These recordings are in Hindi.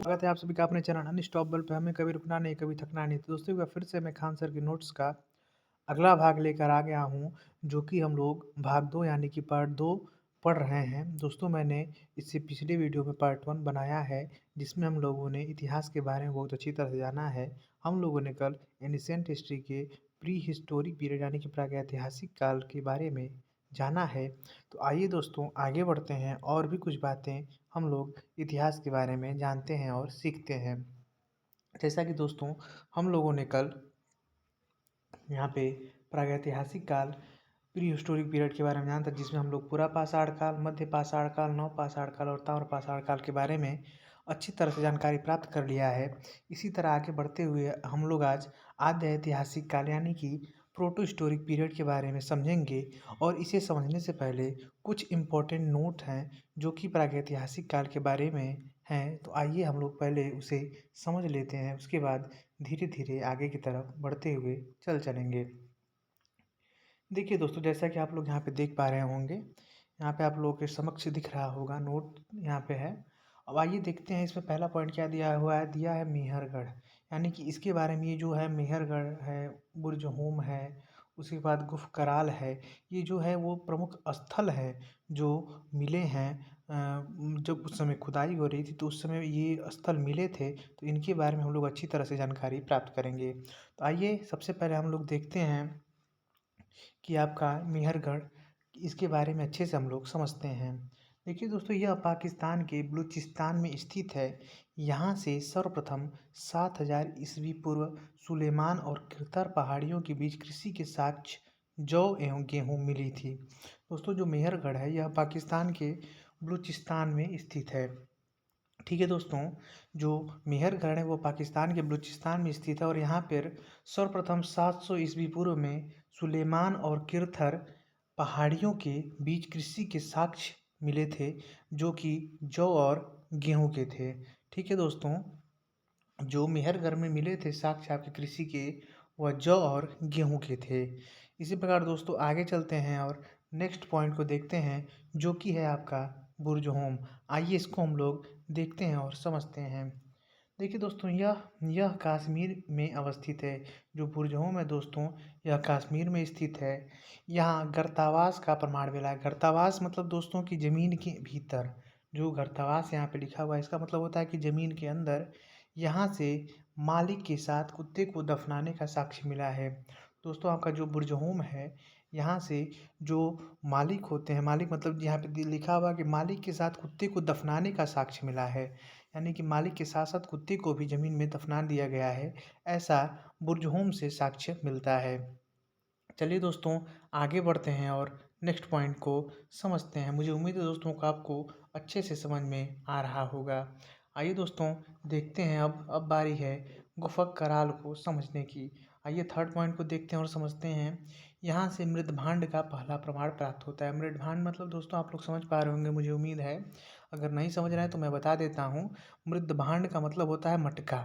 स्वागत है आप सभी का अपने चैनल अनस्टॉपेबल पे। हमें कभी रुकना नहीं, कभी थकना नहीं। तो दोस्तों एक बार फिर से मैं खान सर के नोट्स का अगला भाग लेकर आ गया हूँ, जो कि हम लोग भाग 2 यानी कि पार्ट 2 पढ़ रहे हैं। दोस्तों मैंने इससे पिछले वीडियो में पार्ट 1 बनाया है, जिसमें हम लोगों ने इतिहास के बारे में बहुत अच्छी तरह से जाना है। हम लोगों ने कल एंशिएंट हिस्ट्री के प्री हिस्टोरिक पीरियड यानी कि प्रागैतिहासिक काल के बारे में जाना है। तो आइए दोस्तों आगे बढ़ते हैं और भी कुछ बातें हम लोग इतिहास के बारे में जानते हैं और सीखते हैं। जैसा कि दोस्तों हम लोगों ने कल यहाँ पे प्रागैतिहासिक काल प्री हिस्टोरिक पीरियड के बारे में जाना था, जिसमें हम लोग पूरा पाषाण काल, मध्य पाषाण काल, नव पाषाण काल और ताम्र पाषाण काल के बारे में अच्छी तरह से जानकारी प्राप्त कर लिया है। इसी तरह आगे बढ़ते हुए हम लोग आज आद्य ऐतिहासिक काल यानी कि प्रोटो हिस्टोरिक पीरियड के बारे में समझेंगे। और इसे समझने से पहले कुछ इम्पोर्टेंट नोट हैं जो कि प्रागैतिहासिक काल के बारे में हैं। तो आइए हम लोग पहले उसे समझ लेते हैं, उसके बाद धीरे धीरे आगे की तरफ बढ़ते हुए चलेंगे। देखिए दोस्तों, जैसा कि आप लोग यहाँ पे देख पा रहे होंगे, यहाँ पे आप लोगों के समक्ष दिख रहा होगा नोट यहाँ पे है। अब आइए देखते हैं इसमें पहला पॉइंट क्या दिया हुआ है। दिया है मेहरगढ़, यानी कि इसके बारे में ये जो है मेहरगढ़ है, बुर्जहोम है, उसके बाद गुफ कराल है। ये जो है वो प्रमुख स्थल है जो मिले हैं। जब उस समय खुदाई हो रही थी तो उस समय ये स्थल मिले थे, तो इनके बारे में हम लोग अच्छी तरह से जानकारी प्राप्त करेंगे। तो आइए सबसे पहले हम लोग देखते हैं कि आपका मेहरगढ़, इसके बारे में अच्छे से हम लोग समझते हैं। देखिए दोस्तों, यह पाकिस्तान के बलूचिस्तान में स्थित है। यहाँ से सर्वप्रथम 7000 ईस्वी पूर्व सुलेमान और किरतर पहाड़ियों के बीच कृषि के साक्ष्य जौ एवं गेहूँ मिली थी। दोस्तों जो मेहरगढ़ है यह पाकिस्तान के बलूचिस्तान में स्थित है। ठीक है दोस्तों, जो मेहरगढ़ है वो पाकिस्तान के बलूचिस्तान में स्थित है और यहाँ पर सर्वप्रथम 700 ईस्वी पूर्व में सुलेमान और किरथर पहाड़ियों के बीच कृषि के साक्ष्य मिले थे, जो कि जौ और गेहूं के थे। ठीक है दोस्तों, जो मेहरगढ़ में मिले थे साक्ष्य आपके कृषि के, वह जौ और गेहूं के थे। इसी प्रकार दोस्तों आगे चलते हैं और नेक्स्ट पॉइंट को देखते हैं, जो कि है आपका बुर्जहोम। आइए इसको हम लोग देखते हैं और समझते हैं। देखिए दोस्तों, यह कश्मीर में अवस्थित है। जो बुर्जहोम है दोस्तों, यह कश्मीर में स्थित है। यहाँ गर्तावास का प्रमाण मिला है। गर्तावास मतलब दोस्तों की ज़मीन के भीतर, जो गर्तावास यहाँ पे लिखा हुआ है इसका मतलब होता है कि ज़मीन के अंदर। यहाँ से मालिक के साथ कुत्ते को दफनाने का साक्ष्य मिला है। दोस्तों आपका जो बुर्जहोम है, यहाँ से जो मालिक होते हैं, मालिक मतलब यहाँ पे लिखा हुआ कि मालिक के साथ कुत्ते को दफनाने का साक्ष्य मिला है, यानी कि मालिक के साथ साथ कुत्ते को भी ज़मीन में दफना दिया गया है, ऐसा बुर्जहोम से साक्ष्य मिलता है। चलिए दोस्तों आगे बढ़ते हैं और नेक्स्ट पॉइंट को समझते हैं। मुझे उम्मीद है दोस्तों को आपको अच्छे से समझ में आ रहा होगा। आइए दोस्तों देखते हैं, अब बारी है गुफक कराल को समझने की। आइए थर्ड पॉइंट को देखते हैं और समझते हैं। यहाँ से मृदभांड का पहला प्रमाण प्राप्त होता है। मृदभांड मतलब दोस्तों आप लोग समझ पा रहे होंगे, मुझे उम्मीद है। अगर नहीं समझ रहे हैं तो मैं बता देता हूँ। मृदभांड का मतलब होता है मटका।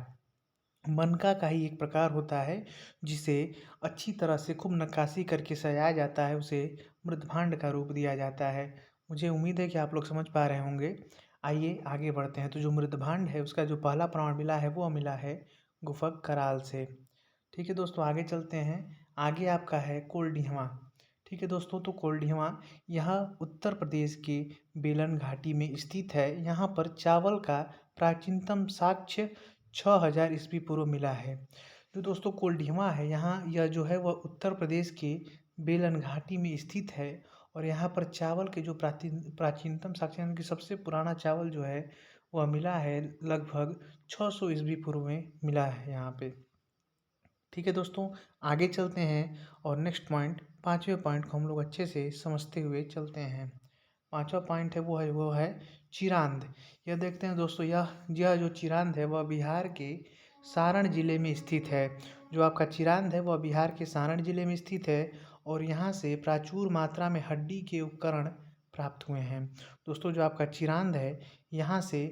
मनका का ही एक प्रकार होता है, जिसे अच्छी तरह से खूब नक्काशी करके सजाया जाता है, उसे मृदभांड का रूप दिया जाता है। मुझे उम्मीद है कि आप लोग समझ पा रहे होंगे। आइए आगे बढ़ते हैं। तो जो मृदभांड है उसका जो पहला प्रमाण मिला है वो मिला है गुफक कराल से। ठीक है दोस्तों आगे चलते हैं। आगे आपका है कोल्डिहवा। ठीक है दोस्तों, तो कोल्डिहवा यह उत्तर प्रदेश के बेलन घाटी में स्थित है। यहाँ पर चावल का प्राचीनतम साक्ष्य 6000 ईस्वी पूर्व मिला है। जो दोस्तों कोल्डिहवा है, यहाँ यह जो है वह उत्तर प्रदेश के बेलन घाटी में स्थित है और यहाँ पर चावल के जो प्राचीनतम साक्ष्य यानी कि सबसे पुराना चावल जो है वह मिला है लगभग 600 ईस्वी पूर्व में मिला है यहाँ पे। ठीक है दोस्तों आगे चलते हैं और नेक्स्ट पॉइंट, पाँचवें पॉइंट को हम लोग अच्छे से समझते हुए चलते हैं। पाँचवा पॉइंट है वो है चिरांद। यह देखते हैं दोस्तों, यह जो चिरांद है वह बिहार के सारण जिले में स्थित है। जो आपका चिरांद है वह बिहार के सारण जिले में स्थित है और यहाँ से प्रचुर मात्रा में हड्डी के उपकरण प्राप्त हुए हैं। दोस्तों जो आपका चिरांद है, यहाँ से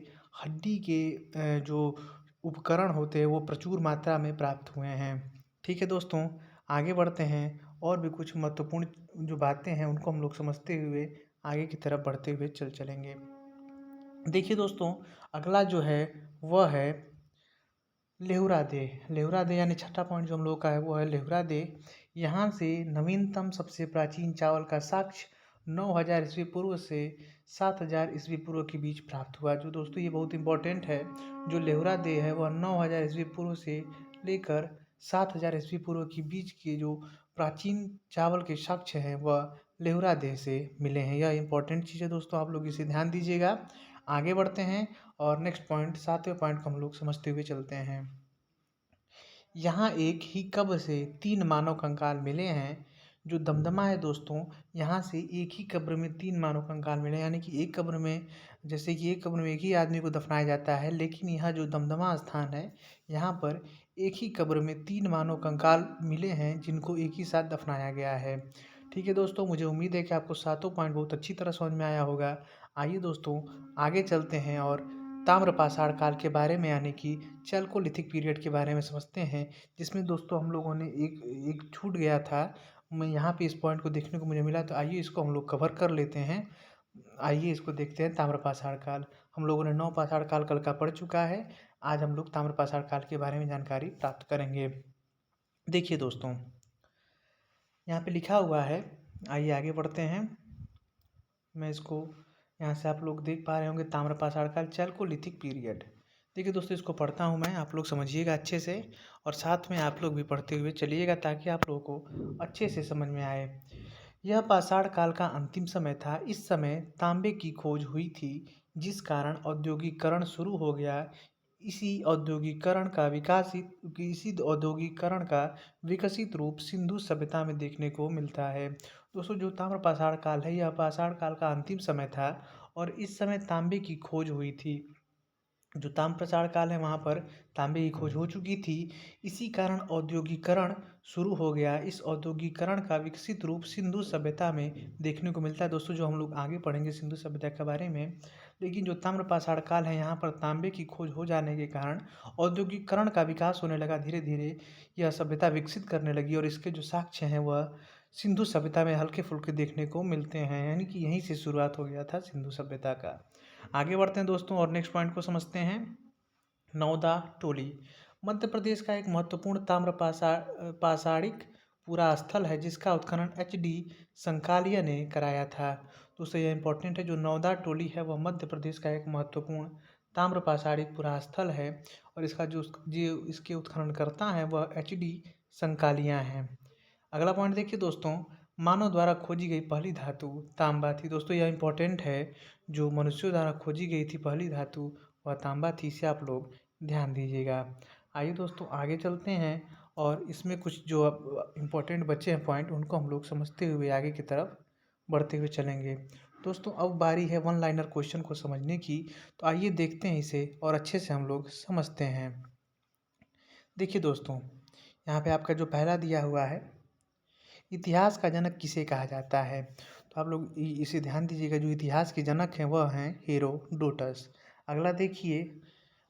हड्डी के जो उपकरण होते हैं वो प्रचुर मात्रा में प्राप्त हुए हैं। ठीक है दोस्तों आगे बढ़ते हैं और भी कुछ महत्वपूर्ण जो बातें हैं उनको हम लोग समझते हुए आगे की तरफ बढ़ते हुए चलेंगे। देखिए दोस्तों, अगला जो है वह है लेहुरा देह। लेहुरा देह यानी छठा पॉइंट जो हम लोग का है वो है लेहुरा देह। यहाँ से नवीनतम सबसे प्राचीन चावल का साक्ष्य 9000 ईस्वी पूर्व से 7000 ईस्वी पूर्व के बीच प्राप्त हुआ। जो दोस्तों ये बहुत इंपॉर्टेंट है, जो लेहुरा देह है वह 9000 ईस्वी पूर्व से लेकर 7000 ईस्वी पूर्व के बीच के जो प्राचीन चावल के साक्ष्य हैं वह लेहुरा देह से मिले हैं। यह इंपॉर्टेंट चीज़ है दोस्तों, आप लोग इसे ध्यान दीजिएगा। आगे बढ़ते हैं और नेक्स्ट पॉइंट 7वें पॉइंट को हम लोग समझते हुए चलते हैं। यहाँ एक ही कब्र से 3 मानव कंकाल मिले हैं। जो दमदमा है दोस्तों, यहाँ से एक ही कब्र में 3 मानव कंकाल मिले हैं, यानी कि एक कब्र में, जैसे कि एक कब्र में एक ही आदमी को दफनाया जाता है, लेकिन यहाँ जो दमदमा स्थान है यहाँ पर एक ही कब्र में 3 मानव कंकाल मिले हैं जिनको एक ही साथ दफनाया गया है। ठीक है दोस्तों, मुझे उम्मीद है कि आपको सातों पॉइंट बहुत अच्छी तरह समझ में आया होगा। आइए दोस्तों आगे चलते हैं और ताम्रपाषाण काल के बारे में, यानी कि चैल्कोलिथिक पीरियड के बारे में समझते हैं, जिसमें दोस्तों हम लोगों ने एक एक छूट गया था। मैं यहाँ पे इस पॉइंट को देखने को मुझे मिला, तो आइए इसको हम लोग कवर कर लेते हैं। आइए इसको देखते हैं। ताम्रपाषाण काल, हम लोगों ने नवपाषाण काल कल का पढ़ चुका है। आज हम लोग ताम्रपाषाण काल के बारे में जानकारी प्राप्त करेंगे। देखिए दोस्तों, यहाँ पे लिखा हुआ है, आइए आगे बढ़ते हैं। मैं इसको यहाँ से आप लोग देख पा रहे होंगे, ताम्रपाषाण काल चैल्कोलिथिक पीरियड। देखिए दोस्तों, इसको पढ़ता हूँ मैं, आप लोग समझिएगा अच्छे से, और साथ में आप लोग भी पढ़ते हुए चलिएगा ताकि आप लोगों को अच्छे से समझ में आए। यह पाषाण काल का अंतिम समय था। इस समय तांबे की खोज हुई थी, जिस कारण औद्योगिकरण शुरू हो गया। इसी औद्योगिकरण का विकसित रूप सिंधु सभ्यता में देखने को मिलता है। दोस्तों, जो ताम्र पाषाण काल है यह पाषाण काल का अंतिम समय था और इस समय तांबे की खोज हुई थी। जो ताम्रपाषाण काल है वहाँ पर तांबे की खोज हो चुकी थी। इसी कारण औद्योगिकरण शुरू हो गया। इस औद्योगिकरण का विकसित रूप सिंधु सभ्यता में देखने को मिलता है। दोस्तों, जो हम लोग आगे पढ़ेंगे सिंधु सभ्यता के बारे में, लेकिन जो ताम्रपाषाण काल है यहाँ पर तांबे की खोज हो जाने के कारण औद्योगिकरण का विकास होने लगा। धीरे धीरे यह सभ्यता विकसित करने लगी और इसके जो साक्ष्य हैं वह सिंधु सभ्यता में हल्के फुल्के देखने को मिलते हैं, यानी कि यहीं से शुरुआत हो गया था सिंधु सभ्यता का। आगे बढ़ते हैं दोस्तों और नेक्स्ट पॉइंट को समझते हैं। नौदा टोली मध्य प्रदेश का एक महत्वपूर्ण पाषाणिक पूरा स्थल है, जिसका उत्खनन HD संकालिया ने कराया था। दोस्तों, यह इंपॉर्टेंट है। जो नौदा टोली है वह मध्य प्रदेश का एक महत्वपूर्ण ताम्र पाषाणिक पुरा स्थल है और इसका जो इसके उत्खननकर्ता है वह HD संकालिया है। अगला पॉइंट देखिए दोस्तों, मानव द्वारा खोजी गई पहली धातु तांबा थी। दोस्तों, यह इंपॉर्टेंट है। जो मनुष्यों द्वारा खोजी गई थी पहली धातु वह तांबा थी, इसे आप लोग ध्यान दीजिएगा। आइए दोस्तों आगे चलते हैं और इसमें कुछ जो इम्पोर्टेंट बचे हैं पॉइंट उनको हम लोग समझते हुए आगे की तरफ बढ़ते हुए चलेंगे। दोस्तों, अब बारी है वन लाइनर क्वेश्चन को समझने की, तो आइए देखते हैं इसे और अच्छे से हम लोग समझते हैं। देखिए दोस्तों, यहाँ पे आपका जो पहला दिया हुआ है, इतिहास का जनक किसे कहा जाता है, तो आप लोग इसे ध्यान दीजिएगा। जो इतिहास के जनक हैं वह हैं हेरोडोटस। अगला देखिए,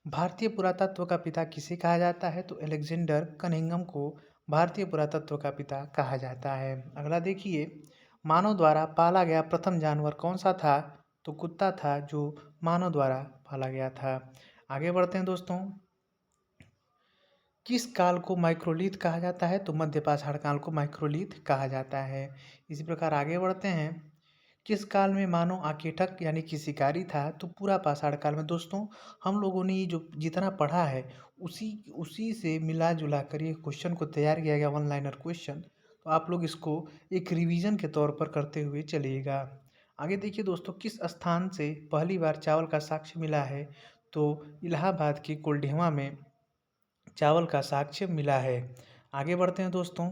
भारतीय पुरातत्व का पिता किसे कहा जाता है, तो अलेक्जेंडर कनिंघम को भारतीय पुरातत्व का पिता कहा जाता है। अगला देखिए, मानव द्वारा पाला गया प्रथम जानवर कौन सा था, तो कुत्ता था जो मानव द्वारा पाला गया था। आगे बढ़ते हैं दोस्तों, किस काल को माइक्रोलिथ कहा जाता है, तो मध्य पाषाण काल को माइक्रोलिथ कहा जाता है। इसी प्रकार आगे बढ़ते हैं, किस काल में मानव आकेटक यानी कि शिकारी था, तो पूरा पाषाण काल में। दोस्तों, हम लोगों ने ये जो जितना पढ़ा है उसी उसी से मिला जुला कर ये क्वेश्चन को तैयार किया गया, वन लाइनर क्वेश्चन। तो आप लोग इसको एक रिवीजन के तौर पर करते हुए चलिएगा। आगे देखिए दोस्तों, किस स्थान से पहली बार चावल का साक्ष्य मिला है, तो इलाहाबाद के कोल्ढेवा में चावल का साक्ष्य मिला है। आगे बढ़ते हैं दोस्तों,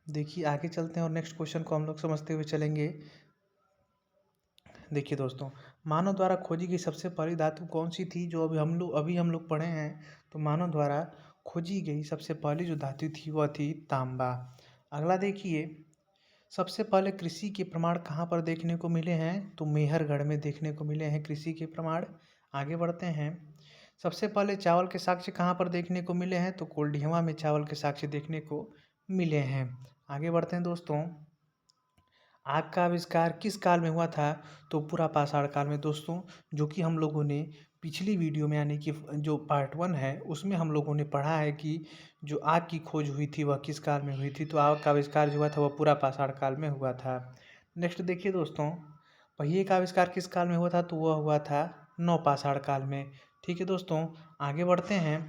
देखिए आगे चलते हैं और नेक्स्ट क्वेश्चन को हम लोग समझते हुए चलेंगे। देखिए दोस्तों, मानव द्वारा खोजी गई सबसे पहली धातु कौन सी थी, जो अभी हम लोग पढ़े हैं। तो मानव द्वारा खोजी गई सबसे पहली जो धातु थी वह थी तांबा। अगला देखिए, सबसे पहले कृषि के प्रमाण कहाँ पर देखने को मिले हैं, तो मेहरगढ़ में देखने को मिले हैं कृषि के प्रमाण। आगे बढ़ते हैं, सबसे पहले चावल के साक्ष्य कहाँ पर देखने को मिले हैं, तो कोल्ढियावा में चावल के साक्ष्य देखने को मिले हैं। आगे बढ़ते हैं दोस्तों, आग का आविष्कार किस काल में हुआ था? तो पूरा पाषाण काल में दोस्तों, जो कि हम लोगों ने पिछली वीडियो में यानी कि जो पार्ट 1 है उसमें हम लोगों ने पढ़ा है कि जो आग की खोज हुई थी वह किस काल में हुई थी। तो आग का आविष्कार जो हुआ था वह पूरा पाषाण काल में हुआ था। नेक्स्ट देखिए दोस्तों, पहिए का आविष्कार किस काल में हुआ था? तो वह हुआ था नवपाषाण काल में। ठीक है दोस्तों, आगे बढ़ते हैं।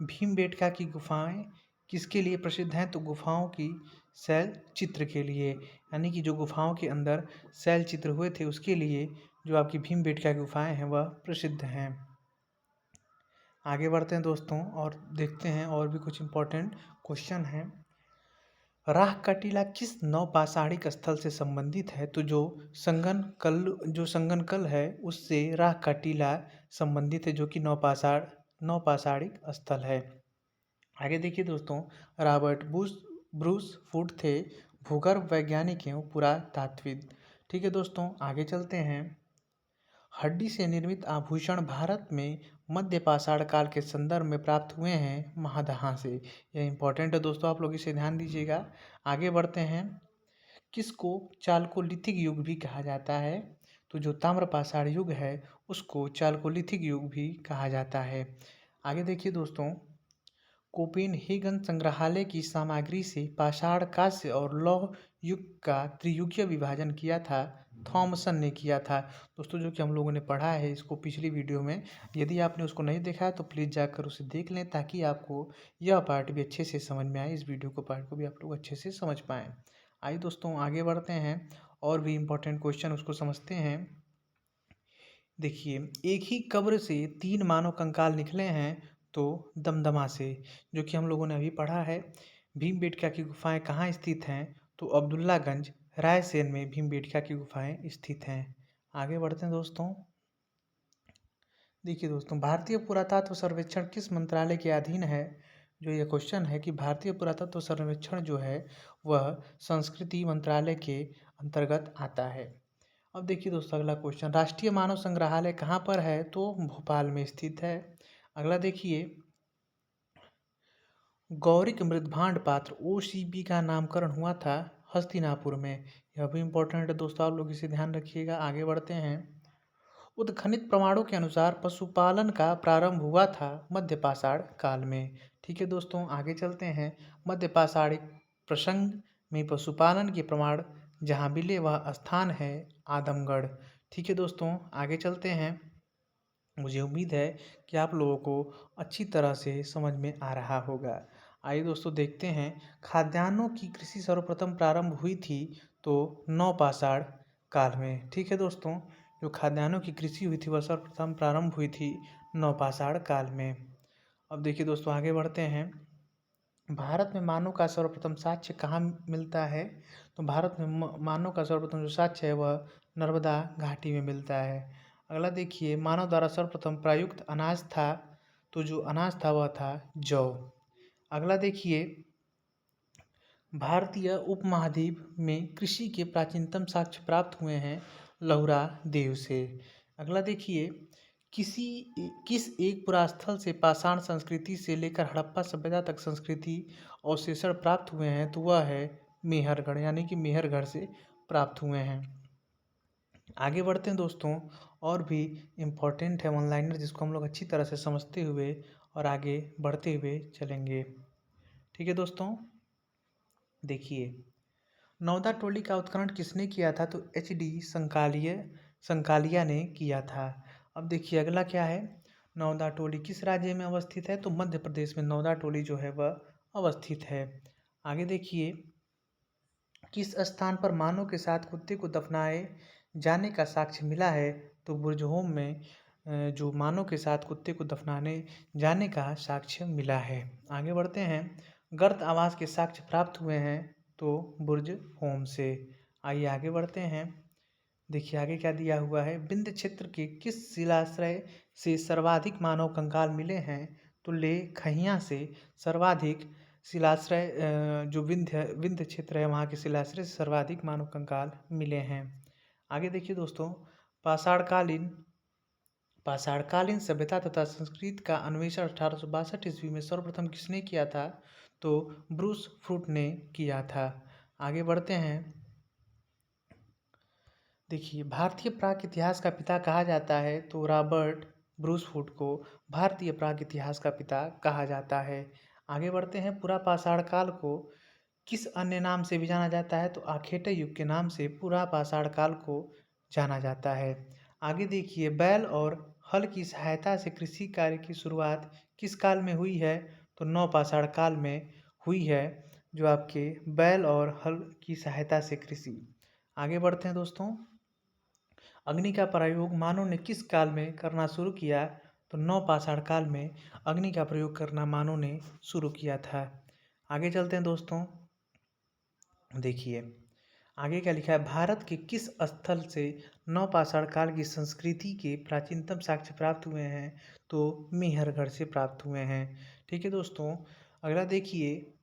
भीमबेटका की गुफाएं किसके लिए प्रसिद्ध हैं? तो गुफाओं की शैल चित्र के लिए, यानी कि जो गुफाओं के अंदर शैल चित्र हुए थे उसके लिए जो आपकी भीमबेटका की गुफाएं हैं वह प्रसिद्ध हैं। आगे बढ़ते हैं दोस्तों और देखते हैं और भी कुछ इम्पोर्टेंट क्वेश्चन हैं। राह का टीला किस नवपाषाणिक स्थल से संबंधित है? तो जो संगनकल है उससे राह का टीला संबंधित है, जो कि नवपाषाणिक स्थल है। आगे देखिए दोस्तों, रॉबर्ट ब्रूस फूड थे भूगर्भ वैज्ञानिक एवं पुरातात्विद। ठीक है दोस्तों, आगे चलते हैं। हड्डी से निर्मित आभूषण भारत में मध्य पाषाण काल के संदर्भ में प्राप्त हुए हैं महादहा से। यह इंपॉर्टेंट है दोस्तों, आप लोग इसे ध्यान दीजिएगा। आगे बढ़ते हैं। किसको चालकोलिथिक युग भी कहा जाता है? तो जो ताम्रपाषाण युग है उसको चालकोलिथिक युग भी कहा जाता है। आगे देखिए दोस्तों, कोपेनहेगन संग्रहालय की सामग्री से पाषाण, कांस्य और लौह युग का त्रियुगीय विभाजन किया था थॉमसन ने किया था। दोस्तों, जो कि हम लोगों ने पढ़ा है इसको पिछली वीडियो में, यदि आपने उसको नहीं देखा है तो प्लीज़ जाकर उसे देख लें ताकि आपको यह पार्ट भी अच्छे से समझ में आए, इस वीडियो को पार्ट को भी आप लोग अच्छे से समझ पाएँ। आइए दोस्तों आगे बढ़ते हैं और भी इम्पोर्टेंट क्वेश्चन उसको समझते हैं। देखिए, एक ही कब्र से 3 मानव कंकाल निकले हैं तो दमदमा से, जो कि हम लोगों ने अभी पढ़ा है। भीमबेटका की गुफाएं कहाँ स्थित हैं? तो अब्दुल्लागंज रायसेन में भीमबेटका की गुफाएं स्थित हैं। आगे बढ़ते हैं दोस्तों। देखिए दोस्तों, भारतीय पुरातत्व सर्वेक्षण किस मंत्रालय के अधीन है? जो ये क्वेश्चन है कि भारतीय पुरातत्व सर्वेक्षण जो है वह संस्कृति मंत्रालय के अंतर्गत आता है। अब देखिए दोस्तों, अगला क्वेश्चन, राष्ट्रीय मानव संग्रहालय कहाँ पर है? तो भोपाल में स्थित है। अगला देखिए, गौरिक मृदभांड पात्र OCP का नामकरण हुआ था हस्तिनापुर में। यह भी इम्पोर्टेंट है दोस्तों, आप लोग इसे ध्यान रखिएगा। आगे बढ़ते हैं। उत्खनित प्रमाणों के अनुसार पशुपालन का प्रारंभ हुआ था मध्य पाषाण काल में। ठीक है दोस्तों, आगे चलते हैं। मध्य पाषाणिक प्रसंग में पशुपालन के प्रमाण जहाँ मिले वह स्थान है आदमगढ़। ठीक है दोस्तों, आगे चलते हैं। मुझे उम्मीद है कि आप लोगों को अच्छी तरह से समझ में आ रहा होगा। आइए दोस्तों देखते हैं, खाद्यान्नों की कृषि सर्वप्रथम प्रारंभ हुई थी तो नवपाषाण काल में। ठीक है दोस्तों, जो खाद्यान्नों की कृषि हुई थी वह सर्वप्रथम प्रारंभ हुई थी नवपाषाण काल में। अब देखिए दोस्तों, आगे बढ़ते हैं। भारत में मानव का सर्वप्रथम साक्ष्य कहाँ मिलता है? तो भारत में मानव का सर्वप्रथम जो साक्ष्य है वह नर्मदा घाटी में मिलता है। अगला देखिए, मानव द्वारा सर्वप्रथम प्रयुक्त अनाज था, तो जो अनाज था वह था जौ। अगला देखिए, भारतीय उपमहाद्वीप में कृषि के प्राचीनतम साक्ष्य प्राप्त हुए हैं लहुरा देव से। अगला देखिए, किसी किस एक पुरास्थल से पाषाण संस्कृति से लेकर हड़प्पा सभ्यता तक संस्कृति अवशेषण प्राप्त हुए हैं? तो वह है मेहरगढ़, यानी कि मेहरगढ़ से प्राप्त हुए हैं। आगे बढ़ते हैं दोस्तों, और भी इम्पोर्टेंट है वन लाइनर जिसको हम लोग अच्छी तरह से समझते हुए और आगे बढ़ते हुए चलेंगे। ठीक है दोस्तों, देखिए, नौदा टोली का उत्खनन किसने किया था? तो HD संकालिया ने किया था। अब देखिए अगला क्या है, नौदा टोली किस राज्य में अवस्थित है? तो मध्य प्रदेश में नौदा टोली जो है वह अवस्थित है। आगे देखिए, किस स्थान पर मानव के साथ कुत्ते को दफनाए जाने का साक्ष्य मिला है? तो बुरजहोम में जो मानव के साथ कुत्ते को दफनाने जाने का साक्ष्य मिला है। आगे बढ़ते हैं। गर्त आवास के साक्ष्य प्राप्त हुए हैं तो बुर्ज होम से। आइए आगे बढ़ते हैं। देखिए आगे क्या दिया हुआ है, विंध्य क्षेत्र के किस शिलाश्रय से सर्वाधिक मानव कंकाल मिले हैं? तो ले खहियाँ से सर्वाधिक शिलाश्रय जो विंध्य क्षेत्र है वहाँ के शिलाश्रय से सर्वाधिक मानव कंकाल मिले हैं। आगे देखिए दोस्तों, पाषाणकालीन सभ्यता तथा संस्कृति का अन्वेषण 1862 ईस्वी में सर्वप्रथम किसने किया था? तो ब्रूस फ्रूट ने किया था। आगे बढ़ते हैं। देखिए, भारतीय प्राक इतिहास का पिता कहा जाता है तो रॉबर्ट ब्रूसफुट को भारतीय प्राक इतिहास का पिता कहा जाता है। आगे बढ़ते हैं, पुरापाषाण काल को किस अन्य नाम से भी जाना जाता है तो आखेटे युग के नाम से पुरापाषाण काल को जाना जाता है। आगे देखिए, बैल और हल की सहायता से कृषि कार्य की शुरुआत किस काल में हुई है तो नवपाषाण काल में हुई है, जो आपके बैल और हल की सहायता से कृषि। आगे बढ़ते हैं दोस्तों, अग्नि का प्रयोग मानव ने किस काल में करना शुरू किया तो नवपाषाण काल में अग्नि का प्रयोग करना मानव ने शुरू किया था। आगे चलते हैं दोस्तों, देखिए आगे क्या लिखा है, भारत के किस स्थल से नवपाषाण काल की संस्कृति के प्राचीनतम साक्ष्य प्राप्त हुए हैं तो मेहरगढ़ से प्राप्त हुए हैं। ठीक है दोस्तों, अगला देखिए,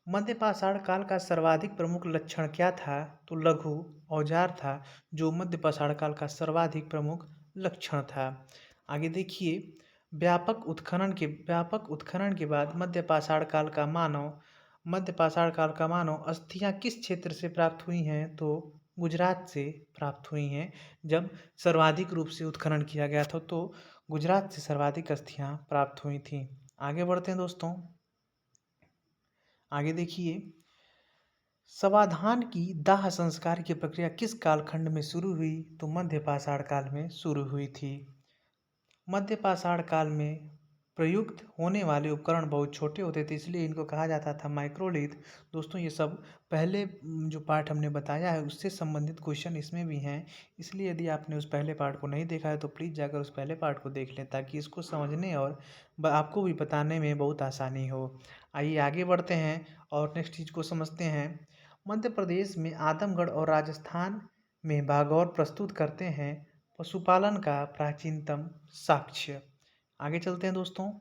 मध्यपाषाण काल का सर्वाधिक प्रमुख लक्षण क्या था तो लघु औजार था, जो मध्यपाषाण काल का सर्वाधिक प्रमुख लक्षण था। आगे देखिए, व्यापक उत्खनन के बाद मध्यपाषाण काल का मानव अस्थियां किस क्षेत्र से प्राप्त हुई हैं तो गुजरात से प्राप्त हुई हैं। जब सर्वाधिक रूप से उत्खनन किया गया था तो गुजरात से सर्वाधिक अस्थियां प्राप्त हुई थीं। आगे बढ़ते हैं दोस्तों, आगे देखिए, समाधान की दाह संस्कार की प्रक्रिया किस कालखंड में शुरू हुई तो मध्यपाषाण काल में शुरू हुई थी। मध्यपाषाण काल में प्रयुक्त होने वाले उपकरण बहुत छोटे होते थे, इसलिए इनको कहा जाता था माइक्रोलिथ। दोस्तों, ये सब पहले जो पार्ट हमने बताया है उससे संबंधित क्वेश्चन इसमें भी हैं, इसलिए यदि आपने उस पहले पार्ट को नहीं देखा है तो प्लीज़ जाकर उस पहले पार्ट को देख लें, ताकि इसको समझने और आपको भी बताने में बहुत आसानी हो। आइए आगे बढ़ते हैं और नेक्स्ट चीज़ को समझते हैं। मध्य प्रदेश में आदमगढ़ और राजस्थान में बागौर प्रस्तुत करते हैं पशुपालन का प्राचीनतम साक्ष्य। आगे चलते हैं दोस्तों,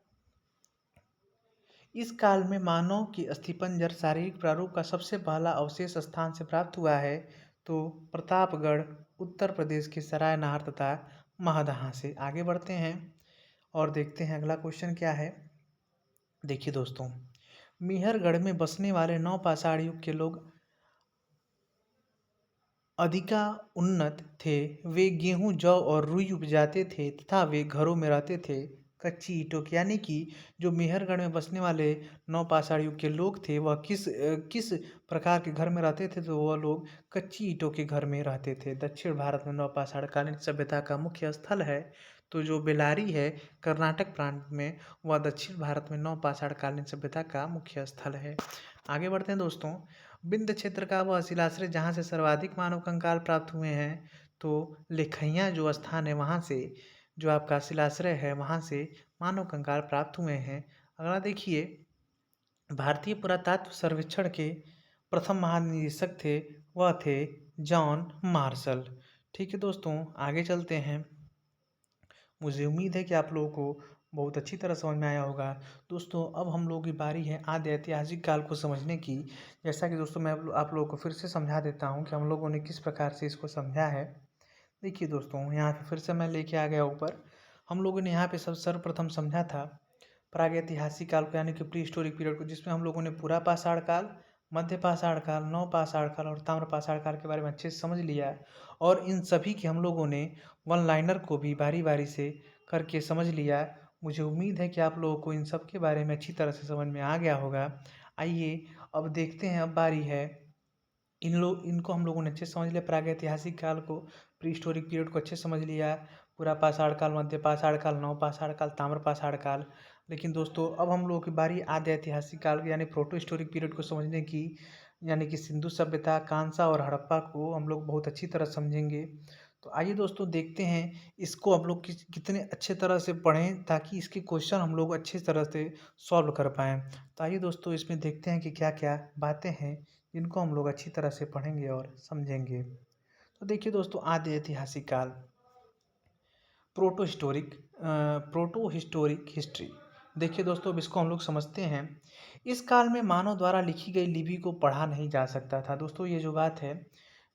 इस काल में मानव की अस्थिपंजर शारीरिक प्रारूप का सबसे पहला अवशेष स्थान से प्राप्त हुआ है तो प्रतापगढ़, उत्तर प्रदेश के सरायनहार तथा महदहा से। आगे बढ़ते हैं और देखते हैं अगला क्वेश्चन क्या है। देखिए दोस्तों, मेहरगढ़ में बसने वाले नवपाषाण युग के लोग अधिका उन्नत थे। वे गेहूँ, जौ और रुई उपजाते थे तथा वे घरों में रहते थे कच्ची ईंटों के, यानी कि जो मेहरगढ़ में बसने वाले नवपाषाण युग के लोग थे वह किस प्रकार के घर में रहते थे तो वह लोग कच्ची ईंटों के घर में रहते थे। दक्षिण भारत में नवपाषाण कालीन सभ्यता का मुख्य स्थल है तो जो बेलारी है कर्नाटक प्रांत में, वह दक्षिण भारत में नवपाषाण कालीन सभ्यता का मुख्य स्थल है। आगे बढ़ते हैं दोस्तों, विंध्य क्षेत्र का वह शिलाश्रय जहाँ से सर्वाधिक मानव कंकाल प्राप्त हुए हैं तो लेखैया जो स्थान है वहाँ से जो आपका शिलाश्रय है वहाँ से मानव कंकाल प्राप्त हुए हैं। अगला देखिए, भारतीय पुरातत्व सर्वेक्षण के प्रथम महानिदेशक थे, वह थे जॉन मार्शल। ठीक है दोस्तों, आगे चलते हैं। मुझे उम्मीद है कि आप लोगों को बहुत अच्छी तरह समझ में आया होगा। दोस्तों, अब हम लोगों की बारी है आदि ऐतिहासिक काल को समझने की। जैसा कि दोस्तों मैं आप लोगों को फिर से समझा देता हूँ कि हम लोगों ने किस प्रकार से इसको समझा है। देखिए दोस्तों, यहाँ पे फिर से मैं लेके आ गया ऊपर। हम लोगों ने यहाँ पे सर्वप्रथम समझा था प्रागैतिहासिक काल को, यानी कि प्री हिस्टोरिक पीरियड को, जिसमें हम लोगों ने पुरापाषाण काल, मध्यपाषाण काल, नवपाषाण काल और ताम्रपाषाण काल के बारे में अच्छे से समझ लिया। और इन सभी की हम लोगों ने वन लाइनर को भी बारी बारी से करके समझ लिया। मुझे उम्मीद है कि आप लोगों को इन सब के बारे में अच्छी तरह से समझ में आ गया होगा। आइए अब देखते हैं, अब बारी है इनको हम लोगों ने अच्छे से समझ लिया। प्रागैतिहासिक काल को, प्री हिस्टोरिक पीरियड को अच्छे से समझ लिया, पुरापाषाण काल, मध्यपाषाण काल, नवपाषाण काल, ताम्रपाषाण काल। लेकिन दोस्तों अब हम लोगों की बारी आदि ऐतिहासिक काल यानी प्रोटो हिस्टोरिक पीरियड को समझने की, यानी कि सिंधु सभ्यता, कांसा और हड़प्पा को हम लोग बहुत अच्छी तरह समझेंगे। तो आइए दोस्तों देखते हैं इसको हम लोग कितने अच्छे तरह से पढ़ें ताकि इसके क्वेश्चन हम लोग अच्छी तरह से सॉल्व कर पाएँ। तो आइए दोस्तों इसमें देखते हैं कि क्या क्या बातें हैं जिनको हम लोग अच्छी तरह से पढ़ेंगे और समझेंगे। तो देखिए दोस्तों, आदि ऐतिहासिक काल, प्रोटो हिस्टोरिक हिस्ट्री। देखिए दोस्तों, अब इसको हम लोग समझते हैं। इस काल में मानव द्वारा लिखी गई लिपि को पढ़ा नहीं जा सकता था। दोस्तों ये जो बात है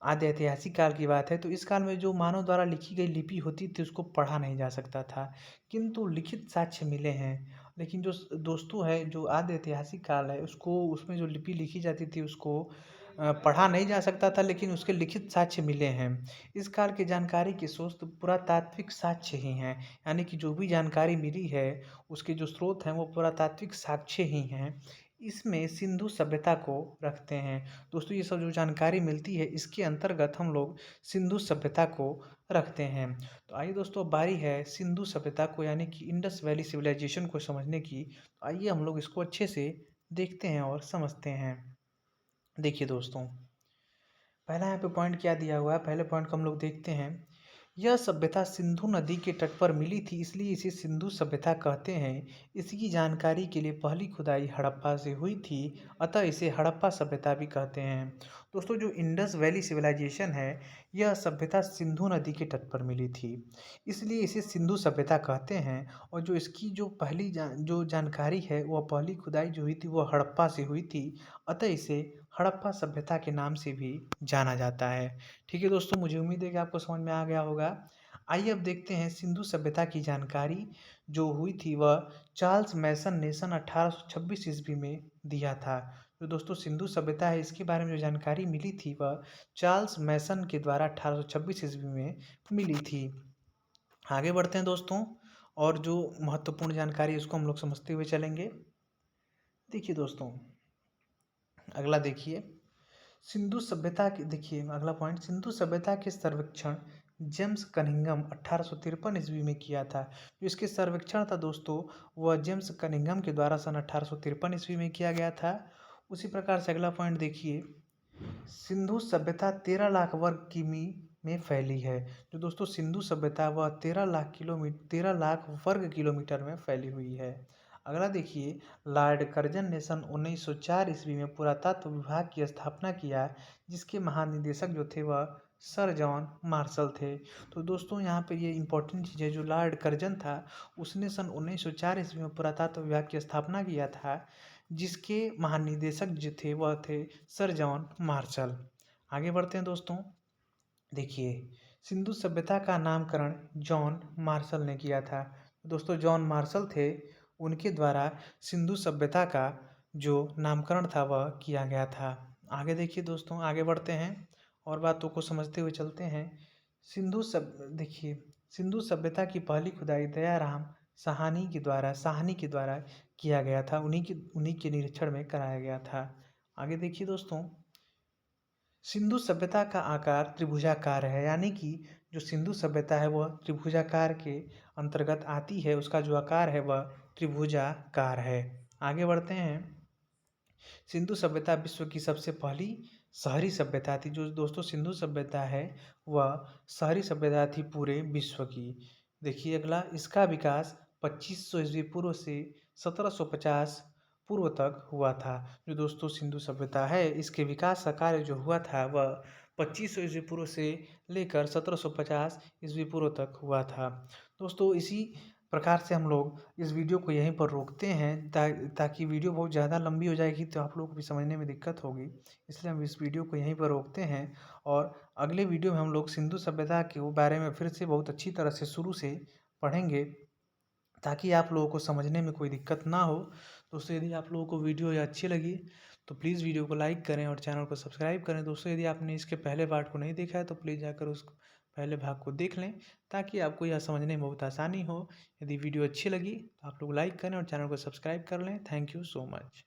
आदि ऐतिहासिक काल की बात है, तो इस काल में जो मानव द्वारा लिखी गई लिपि होती थी उसको पढ़ा नहीं जा सकता था, किंतु लिखित साक्ष्य मिले हैं। लेकिन जो दोस्तों है जो आदि ऐतिहासिक काल है उसको, उसमें जो लिपि लिखी जाती थी उसको पढ़ा नहीं जा सकता था, लेकिन उसके लिखित साक्ष्य मिले हैं। इस काल की जानकारी के स्रोत पुरातात्विक साक्ष्य ही हैं, यानी कि जो भी जानकारी मिली है उसके जो स्रोत हैं वो पुरातात्विक साक्ष्य ही हैं। इसमें सिंधु सभ्यता को रखते हैं। दोस्तों ये सब जो जानकारी मिलती है इसके अंतर्गत हम लोग सिंधु सभ्यता को रखते हैं। तो आइए दोस्तों, अब बारी है सिंधु सभ्यता को यानी कि इंडस वैली सिविलाइजेशन को समझने की। तो आइए हम लोग इसको अच्छे से देखते हैं और समझते हैं। देखिए दोस्तों, पहला यहाँ पे पॉइंट क्या दिया हुआ है, पहले पॉइंट को हम लोग देखते हैं। यह सभ्यता सिंधु नदी के तट पर मिली थी, इसलिए इसे सिंधु सभ्यता कहते हैं। इसकी जानकारी के लिए पहली खुदाई हड़प्पा से हुई थी, अतः इसे हड़प्पा सभ्यता भी कहते हैं। दोस्तों जो इंडस वैली सिविलाइजेशन है, यह सभ्यता सिंधु नदी के तट पर मिली थी, इसलिए इसे सिंधु सभ्यता कहते हैं। और जो इसकी जो पहली जो जानकारी है, वह पहली खुदाई जो हुई थी वह हड़प्पा से हुई थी, अतः इसे हड़प्पा सभ्यता के नाम से भी जाना जाता है। ठीक है दोस्तों, मुझे उम्मीद है कि आपको समझ में आ गया होगा। आइए अब देखते हैं सिंधु सभ्यता की जानकारी जो हुई थी वह चार्ल्स मैसन ने सन 1826 ईस्वी में दिया था। तो दोस्तों सिंधु सभ्यता है, इसके बारे में जो जानकारी मिली थी वह चार्ल्स मैसन के द्वारा 1826 ईस्वी में मिली थी। आगे बढ़ते हैं दोस्तों, और जो महत्वपूर्ण जानकारी है उसको हम लोग समझते हुए चलेंगे। देखिए दोस्तों, अगला देखिए, सिंधु सभ्यता की देखिए अगला पॉइंट, सिंधु सभ्यता के सर्वेक्षण जेम्स कनिंघम 1853 ईस्वी में किया था। जो इसके सर्वेक्षण था दोस्तों, वह जेम्स कनिंघम के द्वारा सन 1853 ईस्वी में किया गया था। उसी प्रकार से अगला पॉइंट देखिए, सिंधु सभ्यता 13 लाख वर्ग किमी में फैली है। जो दोस्तों सिंधु सभ्यता वह 13 लाख वर्ग किलोमीटर में फैली हुई है। अगला देखिए, लॉर्ड कर्जन ने सन 1904 ईस्वी में पुरातत्व विभाग की स्थापना किया, जिसके महानिदेशक जो थे वह सर जॉन मार्शल थे। तो दोस्तों यहाँ पे ये इंपॉर्टेंट चीज़ है, जो लॉर्ड कर्जन था उसने सन 1904 ईस्वी में पुरातत्व विभाग की स्थापना किया था, जिसके महानिदेशक जो थे वह थे सर जॉन मार्शल। आगे बढ़ते हैं दोस्तों, देखिए सिंधु सभ्यता का नामकरण जॉन मार्शल ने किया था। दोस्तों जॉन मार्शल थे, उनके द्वारा सिंधु सभ्यता का जो नामकरण था वह किया गया था। आगे देखिए दोस्तों, आगे बढ़ते हैं और बातों को समझते हुए चलते हैं। देखिए सिंधु सभ्यता की पहली खुदाई दयाराम साहनी के द्वारा किया गया था, उन्हीं के निरीक्षण में कराया गया था। आगे देखिए दोस्तों, सिंधु सभ्यता का आकार त्रिभुजाकार है, यानी कि जो सिंधु सभ्यता है वह त्रिभुजाकार के अंतर्गत आती है, उसका जो आकार है वह त्रिभुजाकार है। आगे बढ़ते हैं, सिंधु सभ्यता विश्व की सबसे पहली शहरी सभ्यता थी। जो दोस्तों सिंधु सभ्यता है वह शहरी सभ्यता थी पूरे विश्व की। देखिए अगला, इसका विकास 2500 ईस्वी पूर्व से 1750 पूर्व तक हुआ था। जो दोस्तों सिंधु सभ्यता है, इसके विकास का कार्य जो हुआ था वह 2500 ईस्वी पूर्व से लेकर 1750 ईस्वी पूर्व तक हुआ था। दोस्तों इसी प्रकार से हम लोग इस वीडियो को यहीं पर रोकते हैं, ताकि वीडियो बहुत ज़्यादा लंबी हो जाएगी तो आप लोगों को भी समझने में दिक्कत होगी, इसलिए हम इस वीडियो को यहीं पर रोकते हैं। और अगले वीडियो में हम लोग सिंधु सभ्यता के बारे में फिर से बहुत अच्छी तरह से शुरू से पढ़ेंगे, ताकि आप लोगों को समझने में कोई दिक्कत ना हो। दोस्तों यदि आप लोगों को वीडियो ये अच्छी लगी तो प्लीज़ वीडियो को लाइक करें और चैनल को सब्सक्राइब करें। दोस्तों यदि आपने इसके पहले पार्ट को नहीं देखा है तो प्लीज़ जाकर उस पहले भाग को देख लें, ताकि आपको यह समझने में बहुत आसानी हो। यदि वीडियो अच्छी लगी तो आप लोग लाइक करें और चैनल को सब्सक्राइब कर लें। Thank you so much.